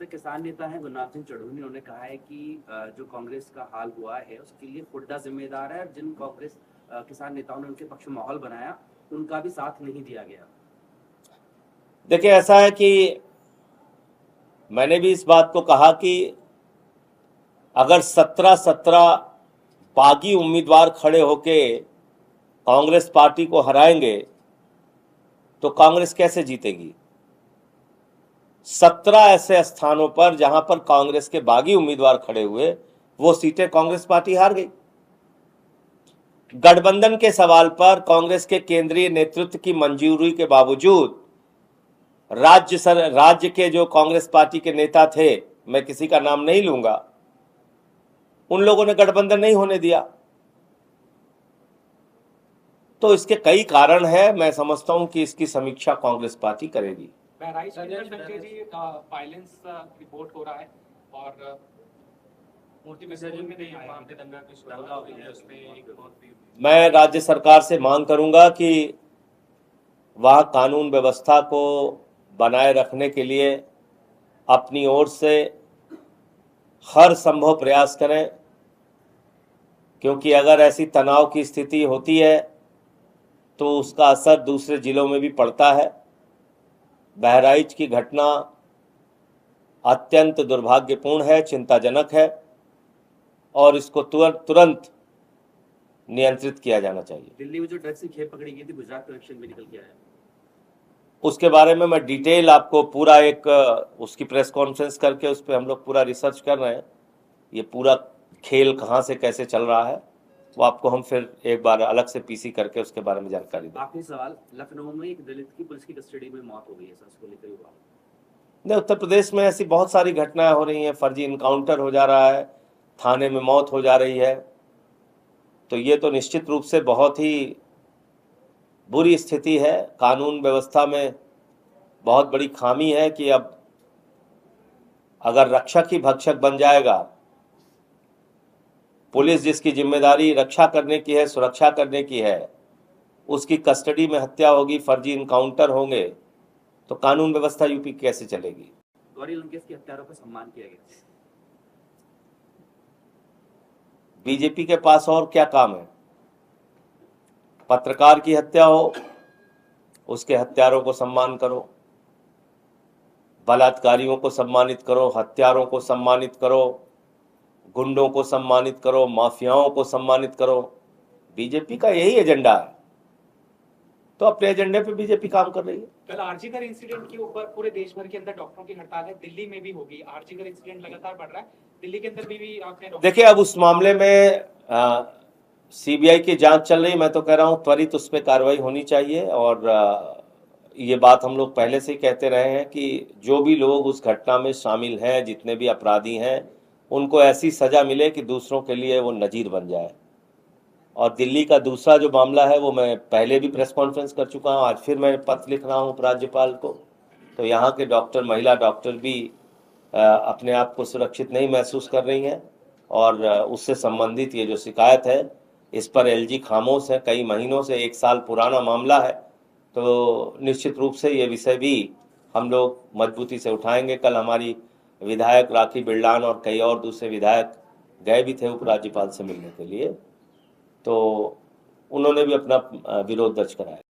प्रसिद्ध किसान नेता हैं गुरनाम सिंह चढ़ूनी, उन्होंने कहा है कि जो कांग्रेस का हाल हुआ है उसके लिए हुड्डा जिम्मेदार है। जिन कांग्रेस किसान नेताओं ने उनके पक्ष में माहौल बनाया उनका भी साथ नहीं दिया गया। देखिए, ऐसा है कि मैंने भी इस बात को कहा कि अगर 17 बागी उम्मीदवार खड़े होके कांग्रेस पार्टी को हराएंगे तो कांग्रेस कैसे जीतेगी। 17 ऐसे स्थानों पर जहां पर कांग्रेस के बागी उम्मीदवार खड़े हुए वो सीटें कांग्रेस पार्टी हार गई। गठबंधन के सवाल पर कांग्रेस के केंद्रीय नेतृत्व की मंजूरी के बावजूद राज्य के जो कांग्रेस पार्टी के नेता थे, मैं किसी का नाम नहीं लूंगा, उन लोगों ने गठबंधन नहीं होने दिया। तो इसके कई कारण हैं। मैं समझता हूं कि इसकी समीक्षा कांग्रेस पार्टी करेगी। वायलेंस रिपोर्ट हो रहा है और मूर्ति विसर्जन में नहीं आया, दंगा हो गया, उसमें मैं राज्य सरकार से मांग करूंगा कि वह कानून व्यवस्था को बनाए रखने के लिए अपनी ओर से हर संभव प्रयास करें, क्योंकि अगर ऐसी तनाव की स्थिति होती है तो उसका असर दूसरे जिलों में भी पड़ता है। बहराइच की घटना अत्यंत दुर्भाग्यपूर्ण है, चिंताजनक है और इसको तुरंत नियंत्रित किया जाना चाहिए। दिल्ली में जो ड्रग्स की खेप पकड़ी गई थी, गुजरात कनेक्शन में निकल के आया, उसके बारे में मैं डिटेल आपको पूरा एक उसकी प्रेस कॉन्फ्रेंस करके उस पर हम लोग पूरा रिसर्च कर रहे हैं। ये पूरा खेल कहाँ से कैसे चल रहा है वो आपको हम फिर एक बार अलग से पीसी करके उसके बारे में जानकारी दें। आखिरी सवाल, लखनऊ में एक दलित की पुलिस की कस्टडी में मौत हो गई है, उसको लेकर हुआ नहीं, उत्तर प्रदेश में ऐसी बहुत सारी घटनाएं हो रही हैं। फर्जी इनकाउंटर हो जा रहा है, थाने में मौत हो जा रही है। तो ये तो निश्चित रूप से बहुत ही बुरी स्थिति है। कानून व्यवस्था में बहुत बड़ी खामी है कि अब अगर रक्षक ही भक्षक बन जाएगा, पुलिस जिसकी जिम्मेदारी रक्षा करने की है, सुरक्षा करने की है, उसकी कस्टडी में हत्या होगी, फर्जी इनकाउंटर होंगे, तो कानून व्यवस्था यूपी कैसे चलेगी। गौरी लंकेश के हत्यारों का सम्मान किया गया। बीजेपी के पास और क्या काम है। पत्रकार की हत्या हो, उसके हत्यारों को सम्मान करो, बलात्कारियों को सम्मानित करो, हत्यारों को सम्मानित करो, गुंडों को सम्मानित करो, माफियाओं को सम्मानित करो। बीजेपी का यही एजेंडा है, तो अपने एजेंडे पे बीजेपी काम कर रही है। कल आरजीकर इंसिडेंट के ऊपर पूरे देश भर के अंदर डॉक्टरों की हड़ताल है, दिल्ली में भी होगी। आरजीकर इंसिडेंट लगातार बढ़ रहा है, दिल्ली के अंदर भी आपने देखिए, अब उस मामले में सीबीआई की जांच चल रही। मैं तो कह रहा हूं त्वरित उस पर कार्रवाई होनी चाहिए। और ये बात हम लोग पहले से ही कहते रहे हैं कि जो भी लोग उस घटना में शामिल हैं, जितने भी अपराधी हैं, उनको ऐसी सजा मिले कि दूसरों के लिए वो नजीर बन जाए। और दिल्ली का दूसरा जो मामला है वो मैं पहले भी प्रेस कॉन्फ्रेंस कर चुका हूँ, आज फिर मैं पत्र लिख रहा हूँ उपराज्यपाल को। तो यहाँ के डॉक्टर, महिला डॉक्टर भी अपने आप को सुरक्षित नहीं महसूस कर रही हैं और उससे संबंधित ये जो शिकायत है इस पर एलजी खामोश है कई महीनों से, 1 साल पुराना मामला है। तो निश्चित रूप से ये विषय भी हम लोग मजबूती से उठाएंगे। कल हमारी विधायक राखी बिरलान और कई और दूसरे विधायक गए भी थे उपराज्यपाल से मिलने के लिए, तो उन्होंने भी अपना विरोध दर्ज कराया।